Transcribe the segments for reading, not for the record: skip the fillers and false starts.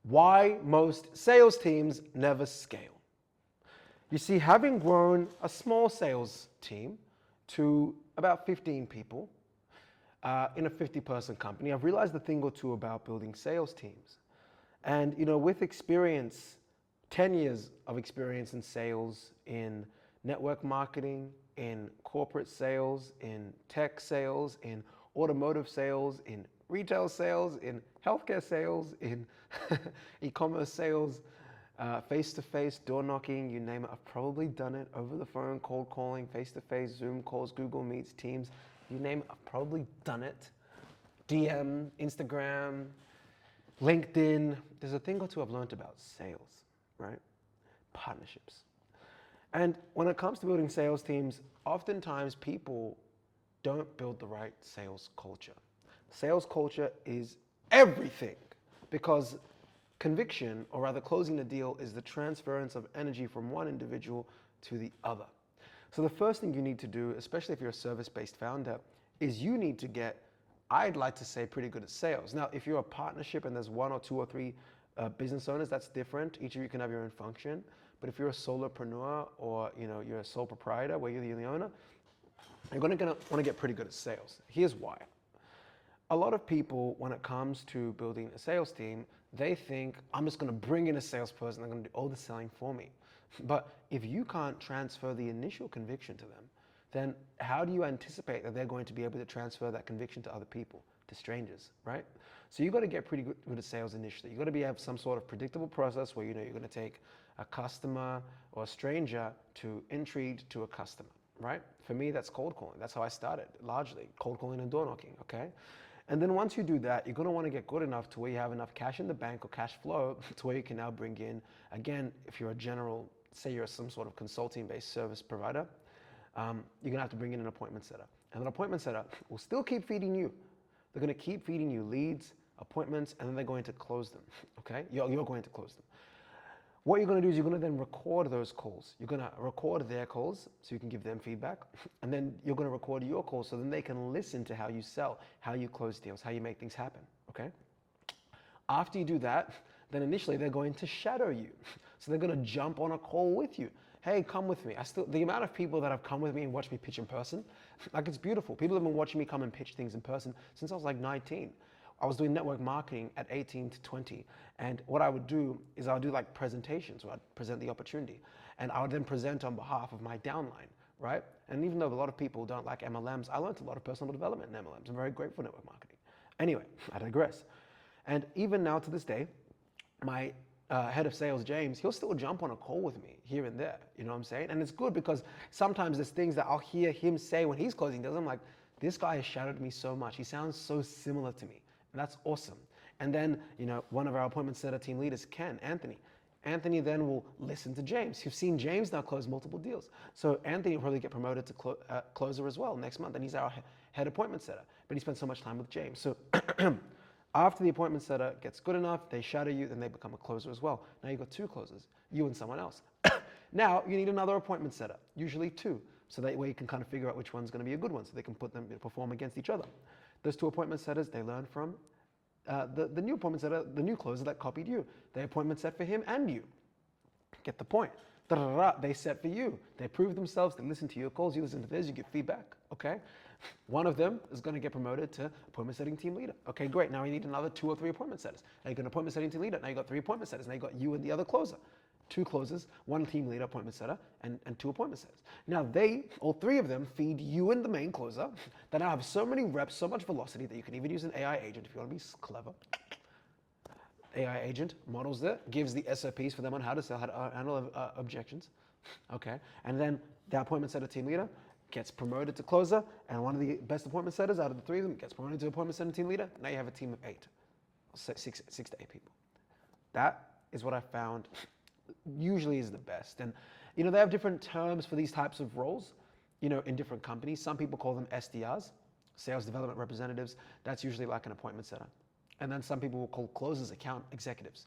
Why most sales teams never scale. You see, having grown a small sales team to about 15 people in a 50-person company, I've realized a thing or two about building sales teams. And with experience, 10 years of experience in sales, in network marketing, in corporate sales, in tech sales, in automotive sales, in retail sales, in healthcare sales, in e-commerce sales, face-to-face, door knocking, you name it. I've probably done it over the phone, cold calling, face-to-face, Zoom calls, Google Meets, Teams, you name it. I've probably done it. DM, Instagram, LinkedIn. There's a thing or two I've learned about sales, right? Partnerships. And when it comes to building sales teams, oftentimes people don't build the right sales culture. Sales culture is everything, because conviction, or rather closing the deal, is the transference of energy from one individual to the other. So the first thing you need to do, especially if you're a service-based founder, is you need to get, I'd like to say, pretty good at sales. Now, if you're a partnership and there's one or two or three business owners, that's different. Each of you can have your own function. But if you're a solopreneur, or you're a sole proprietor where you're the only owner, you're gonna want to get pretty good at sales. Here's why. A lot of people, when it comes to building a sales team, they think, I'm just going to bring in a salesperson, they're going to do all the selling for me. But if you can't transfer the initial conviction to them, then how do you anticipate that they're going to be able to transfer that conviction to other people, to strangers, right? So you've got to get pretty good at sales initially. You've got to have some sort of predictable process where you're going to take a customer or a stranger to intrigue to a customer, right? For me, that's cold calling. That's how I started, largely, cold calling and door knocking, okay? And then once you do that, you're going to want to get good enough to where you have enough cash in the bank or cash flow to where you can now bring in, again, if you're a general, say you're some sort of consulting-based service provider, you're going to have to bring in an appointment setter. And an appointment setter will still keep feeding you. They're going to keep feeding you leads, appointments, and then they're going to close them, okay? You're going to close them. What you're going to do is you're going to then record those calls. You're going to record their calls so you can give them feedback. And then you're going to record your calls so then they can listen to how you sell, how you close deals, how you make things happen, okay? After you do that, then initially they're going to shadow you. So they're going to jump on a call with you. Hey, come with me. The amount of people that have come with me and watched me pitch in person, like, it's beautiful. People have been watching me come and pitch things in person since I was like 19. I was doing network marketing at 18 to 20. And what I would do is I would do like presentations where I'd present the opportunity. And I would then present on behalf of my downline, right? And even though a lot of people don't like MLMs, I learned a lot of personal development in MLMs. I'm very grateful for network marketing. Anyway, I digress. And even now to this day, my head of sales, James, he'll still jump on a call with me here and there. You know what I'm saying? And it's good because sometimes there's things that I'll hear him say when he's closing deals. I'm like, this guy has shadowed me so much. He sounds so similar to me. And that's awesome. And then, one of our appointment setter team leaders, Anthony then will listen to James. You've seen James now close multiple deals. So Anthony will probably get promoted to closer as well next month. And he's our head appointment setter. But he spends so much time with James. So after the appointment setter gets good enough, they shadow you, then they become a closer as well. Now you've got two closers, you and someone else. Now you need another appointment setter, usually two. So that way you can kind of figure out which one's going to be a good one. So they can put them perform against each other. Those two appointment setters, they learn from the new appointment setter, the new closer that copied you. They appointment set for him and you. Get the point. They set for you. They prove themselves. They listen to your calls. You listen to theirs. You get feedback. Okay. One of them is going to get promoted to appointment setting team leader. Okay, great. Now you need another 2 or 3 appointment setters. Now you got an appointment setting team leader. Now you got 3 appointment setters. Now you got you and the other closer. 2 closers, 1 team leader appointment setter, and 2 appointment setters. Now all 3 of them feed you and the main closer that now have so many reps, so much velocity that you can even use an AI agent if you want to be clever. AI agent models it, gives the SOPs for them on how to sell, how to handle objections. Okay, and then the appointment setter team leader gets promoted to closer, and one of the best appointment setters out of the 3 of them gets promoted to appointment setter team leader. Now you have a team of 8, 6 to 8 people. That is what I found usually is the best. And they have different terms for these types of roles, in different companies. Some people call them SDRs, sales development representatives. That's usually like an appointment setter. And then some people will call closers account executives,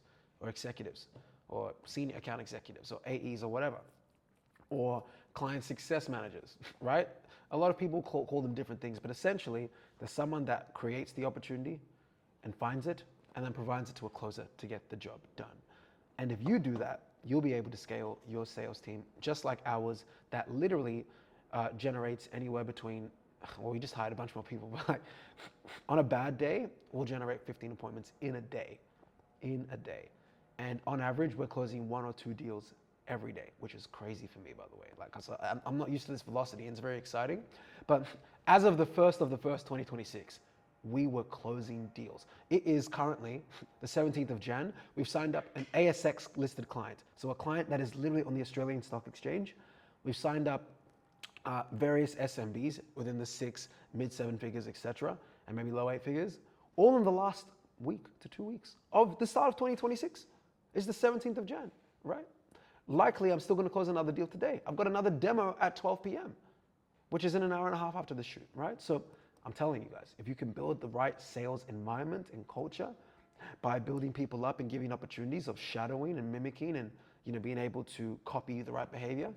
or senior account executives, or AEs, or whatever, or client success managers, right? A lot of people call them different things, but essentially there's someone that creates the opportunity and finds it and then provides it to a closer to get the job done. And if you do that, you'll be able to scale your sales team just like ours that literally generates anywhere between, well, we just hired a bunch more people, but like on a bad day, we'll generate 15 appointments in a day. And on average, we're closing 1 or 2 deals every day, which is crazy for me, by the way. Like, I'm not used to this velocity, and it's very exciting. But as of the 1st of the 1st, 2026, we were closing deals. It is currently the 17th of Jan. We've signed up an ASX listed client. So a client that is literally on the Australian Stock Exchange. We've signed up various SMBs within the 6, mid 7 figures, etc., and maybe low 8 figures, all in the last week to 2 weeks of the start of 2026. It's the 17th of Jan, right? Likely, I'm still going to close another deal today. I've got another demo at 12 p.m., which is in an hour and a half after the shoot, right? So I'm telling you guys, if you can build the right sales environment and culture by building people up and giving opportunities of shadowing and mimicking and being able to copy the right behavior,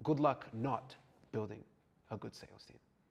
good luck not building a good sales team.